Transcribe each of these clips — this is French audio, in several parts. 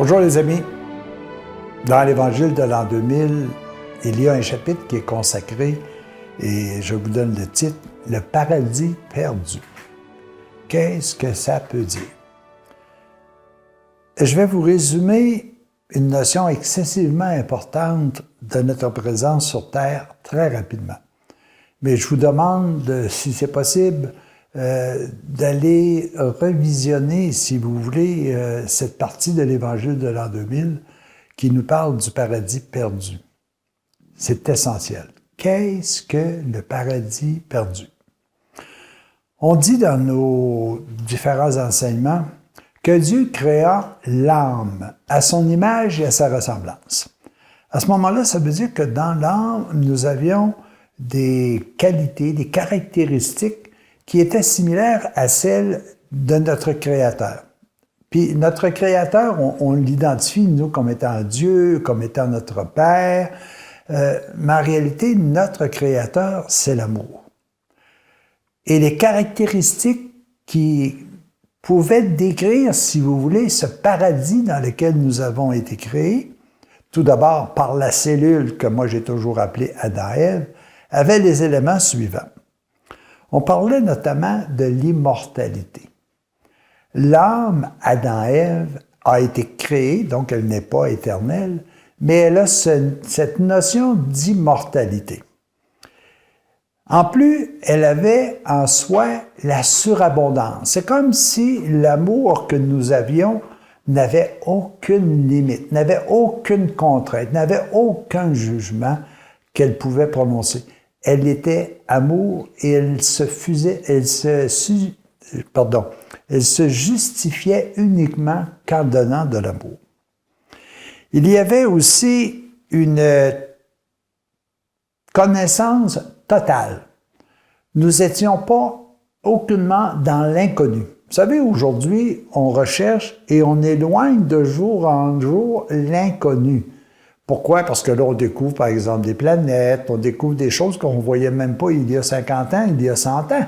Bonjour les amis. Dans l'Évangile de l'an 2000, il y a un chapitre qui est consacré, et je vous donne le titre, « Le paradis perdu ». Qu'est-ce que ça peut dire? Je vais vous résumer une notion excessivement importante de notre présence sur Terre très rapidement. Mais je vous demande, si c'est possible, d'aller revisionner, si vous voulez, cette partie de l'Évangile de l'an 2000 qui nous parle du paradis perdu. C'est essentiel. Qu'est-ce que le paradis perdu? On dit dans nos différents enseignements que Dieu créa l'âme à son image et à sa ressemblance. À ce moment-là, ça veut dire que dans l'âme, nous avions des qualités, des caractéristiques qui étaient similaires à celles de notre Créateur. Puis notre Créateur, on l'identifie, nous, comme étant Dieu, comme étant notre Père, mais en réalité, notre Créateur, c'est l'amour. Et les caractéristiques qui pouvaient décrire, si vous voulez, ce paradis dans lequel nous avons été créés, tout d'abord par la cellule que moi j'ai toujours appelée Adam-Ève, avaient les éléments suivants. On parlait notamment de l'immortalité. L'âme, Adam-Ève, a été créée, donc elle n'est pas éternelle, mais elle a cette notion d'immortalité. En plus, elle avait en soi la surabondance. C'est comme si l'amour que nous avions n'avait aucune limite, n'avait aucune contrainte, n'avait aucun jugement qu'elle pouvait prononcer. Elle était amour et elle se justifiait uniquement qu'en donnant de l'amour. Il y avait aussi une connaissance totale. Nous n'étions pas aucunement dans l'inconnu. Vous savez, aujourd'hui, on recherche et on éloigne de jour en jour l'inconnu. Pourquoi? Parce que là, on découvre, par exemple, des planètes, on découvre des choses qu'on ne voyait même pas il y a 50 ans, il y a 100 ans.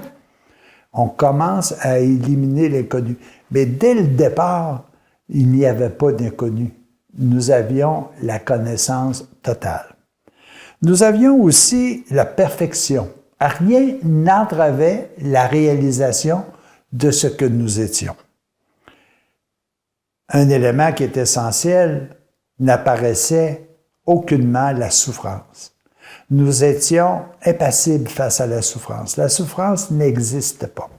On commence à éliminer l'inconnu. Mais dès le départ, il n'y avait pas d'inconnu. Nous avions la connaissance totale. Nous avions aussi la perfection. Rien n'entravait la réalisation de ce que nous étions. Un élément qui est essentiel, n'apparaissait aucunement la souffrance. Nous étions impassibles face à la souffrance. La souffrance n'existe pas.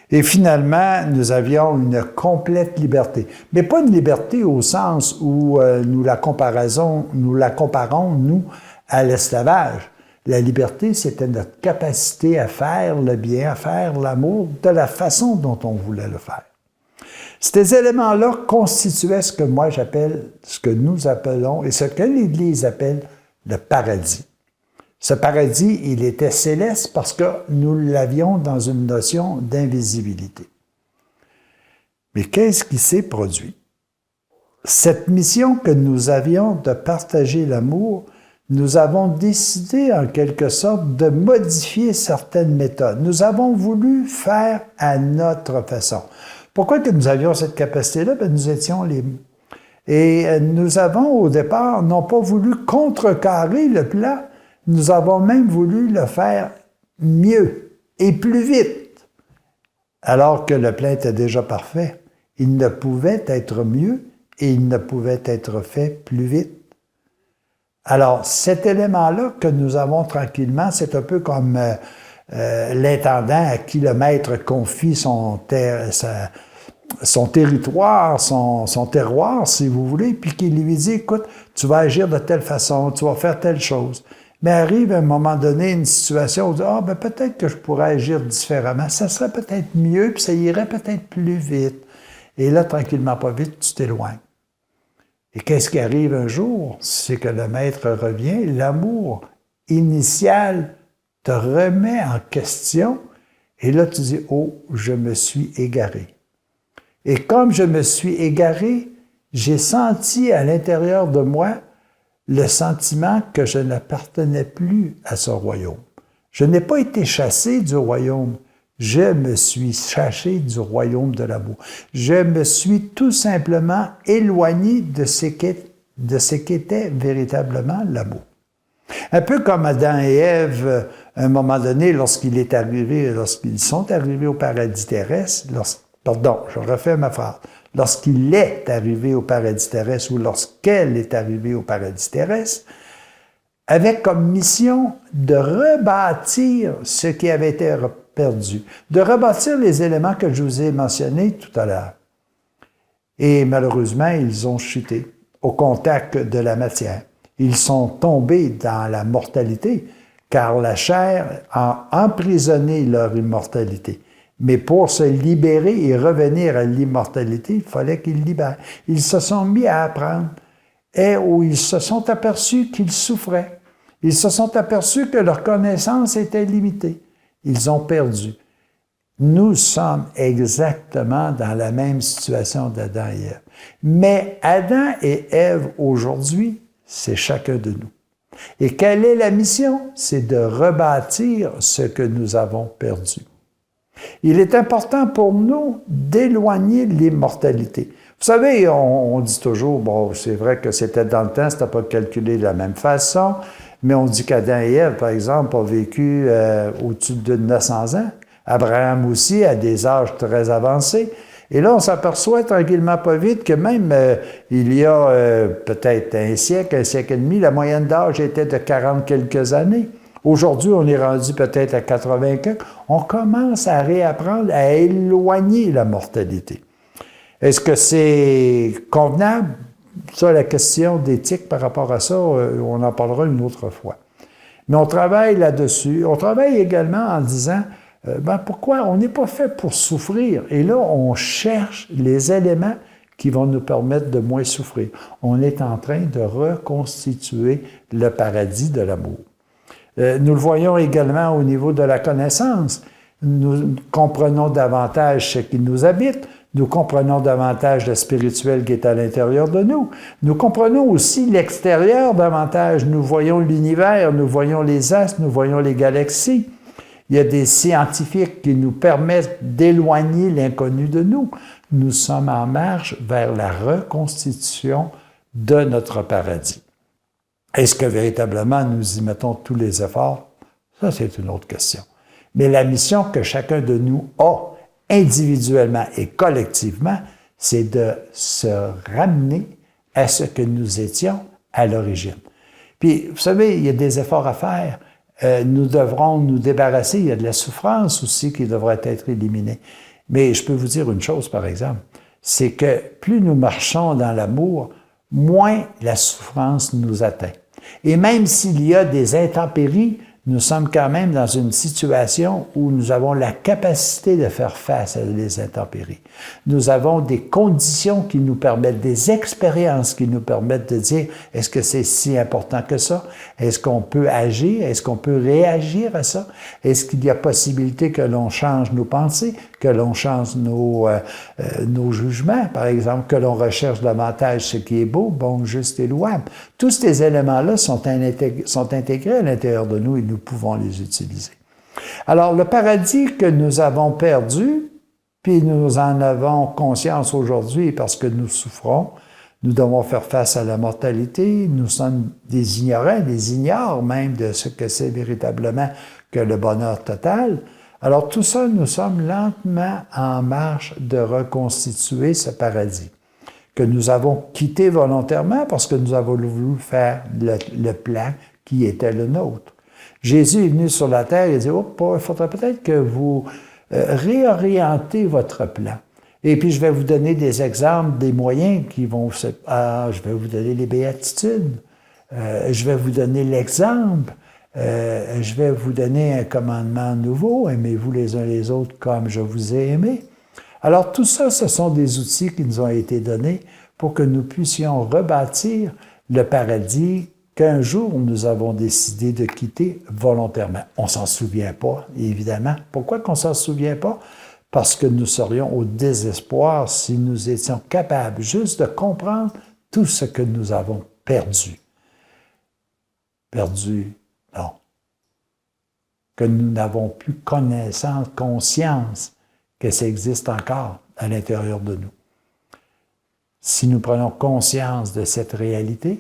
Et finalement, nous avions une complète liberté. Mais pas une liberté au sens où nous la comparons, nous, à l'esclavage. La liberté, c'était notre capacité à faire le bien, à faire l'amour de la façon dont on voulait le faire. Ces éléments-là constituaient ce que moi j'appelle, ce que nous appelons, et ce que l'Église appelle le paradis. Ce paradis, il était céleste parce que nous l'avions dans une notion d'invisibilité. Mais qu'est-ce qui s'est produit? Cette mission que nous avions de partager l'amour, nous avons décidé en quelque sorte de modifier certaines méthodes. Nous avons voulu faire à notre façon. Pourquoi que nous avions cette capacité-là? Bien, nous étions libres. Et nous avons, au départ, non pas voulu contrecarrer le plan, nous avons même voulu le faire mieux et plus vite. Alors que le plan était déjà parfait, il ne pouvait être mieux et il ne pouvait être fait plus vite. Alors, cet élément-là que nous avons tranquillement, c'est un peu comme l'intendant à qui le maître confie son territoire, son terroir, si vous voulez, puis qui lui dit, écoute, tu vas agir de telle façon, tu vas faire telle chose. Mais arrive à un moment donné une situation où on dit, ben peut-être que je pourrais agir différemment, ça serait peut-être mieux, puis ça irait peut-être plus vite. Et là, tranquillement, pas vite, tu t'éloignes. Et qu'est-ce qui arrive un jour? C'est que le maître revient, l'amour initial te remet en question, et là, tu dis, oh, je me suis égaré. Et comme je me suis égaré, j'ai senti à l'intérieur de moi le sentiment que je n'appartenais plus à ce royaume. Je n'ai pas été chassé du royaume, Je me suis caché du royaume de l'amour. Je me suis tout simplement éloigné de ce qu'était véritablement l'amour. Un peu comme Adam et Ève, à un moment donné, lorsqu'ils sont arrivés au paradis terrestre, je refais ma phrase. Lorsqu'il est arrivé au paradis terrestre ou lorsqu'elle est arrivée au paradis terrestre, avait comme mission de rebâtir ce qui avait été perdu, de rebâtir les éléments que je vous ai mentionnés tout à l'heure. Et malheureusement, ils ont chuté au contact de la matière. Ils sont tombés dans la mortalité, car la chair a emprisonné leur immortalité. Mais pour se libérer et revenir à l'immortalité, il fallait qu'ils libèrent. Ils se sont mis à apprendre et où ils se sont aperçus qu'ils souffraient. Ils se sont aperçus que leur connaissance était limitée. Ils ont perdu. Nous sommes exactement dans la même situation d'Adam et Ève. Mais Adam et Ève, aujourd'hui, c'est chacun de nous. Et quelle est la mission? C'est de rebâtir ce que nous avons perdu. Il est important pour nous d'éloigner l'immortalité. Vous savez, on dit toujours, bon, c'est vrai que c'était dans le temps, c'était pas calculé de la même façon, mais on dit qu'Adam et Ève, par exemple, ont vécu au-dessus de 900 ans. Abraham aussi, à des âges très avancés. Et là, on s'aperçoit tranquillement pas vite que même il y a peut-être un siècle et demi, la moyenne d'âge était de 40 quelques années. Aujourd'hui, on est rendu peut-être à 80 quelques. On commence à réapprendre à éloigner la mortalité. Est-ce que c'est convenable? Ça, la question d'éthique par rapport à ça, on en parlera une autre fois. Mais on travaille là-dessus. On travaille également en disant, pourquoi on n'est pas fait pour souffrir? Et là, on cherche les éléments qui vont nous permettre de moins souffrir. On est en train de reconstituer le paradis de l'amour. Nous le voyons également au niveau de la connaissance. Nous comprenons davantage ce qui nous habite. Nous comprenons davantage le spirituel qui est à l'intérieur de nous. Nous comprenons aussi l'extérieur davantage. Nous voyons l'univers, nous voyons les astres, nous voyons les galaxies. Il y a des scientifiques qui nous permettent d'éloigner l'inconnu de nous. Nous sommes en marche vers la reconstitution de notre paradis. Est-ce que véritablement nous y mettons tous les efforts? Ça, c'est une autre question. Mais la mission que chacun de nous a, individuellement et collectivement, c'est de se ramener à ce que nous étions à l'origine. Puis, vous savez, il y a des efforts à faire. Nous devrons nous débarrasser. Il y a de la souffrance aussi qui devrait être éliminée. Mais je peux vous dire une chose, par exemple, c'est que plus nous marchons dans l'amour, moins la souffrance nous atteint. Et même s'il y a des intempéries, nous sommes quand même dans une situation où nous avons la capacité de faire face à des intempéries. Nous avons des conditions qui nous permettent, des expériences qui nous permettent de dire, est-ce que c'est si important que ça? Est-ce qu'on peut agir? Est-ce qu'on peut réagir à ça? Est-ce qu'il y a possibilité que l'on change nos pensées, que l'on change nos jugements, par exemple, que l'on recherche davantage ce qui est beau, bon, juste et louable? Tous ces éléments-là sont intégrés à l'intérieur de nous et nous pouvons les utiliser. Alors, le paradis que nous avons perdu, puis nous en avons conscience aujourd'hui parce que nous souffrons, nous devons faire face à la mortalité, nous sommes des ignorants, des ignores même de ce que c'est véritablement que le bonheur total. Alors, tout ça, nous sommes lentement en marche de reconstituer ce paradis que nous avons quitté volontairement parce que nous avons voulu faire le plan qui était le nôtre. Jésus est venu sur la terre et a dit, il faudrait peut-être que vous réorientez votre plan. Et puis, je vais vous donner des exemples, des moyens qui vont je vais vous donner les béatitudes, je vais vous donner l'exemple, je vais vous donner un commandement nouveau, aimez-vous les uns les autres comme je vous ai aimé. Alors, tout ça, ce sont des outils qui nous ont été donnés pour que nous puissions rebâtir le paradis qu'un jour nous avons décidé de quitter volontairement. On ne s'en souvient pas, évidemment. Pourquoi qu'on ne s'en souvient pas? Parce que nous serions au désespoir si nous étions capables juste de comprendre tout ce que nous avons perdu. Perdu, non. que nous n'avons plus connaissance, conscience que ça existe encore à l'intérieur de nous. Si nous prenons conscience de cette réalité,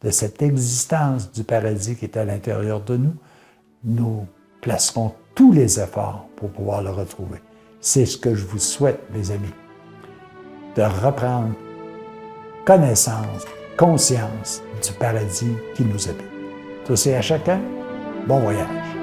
de cette existence du paradis qui est à l'intérieur de nous, nous placerons tous les efforts pour pouvoir le retrouver. C'est ce que je vous souhaite, mes amis, de reprendre connaissance, conscience du paradis qui nous habite. Tous et à chacun, bon voyage.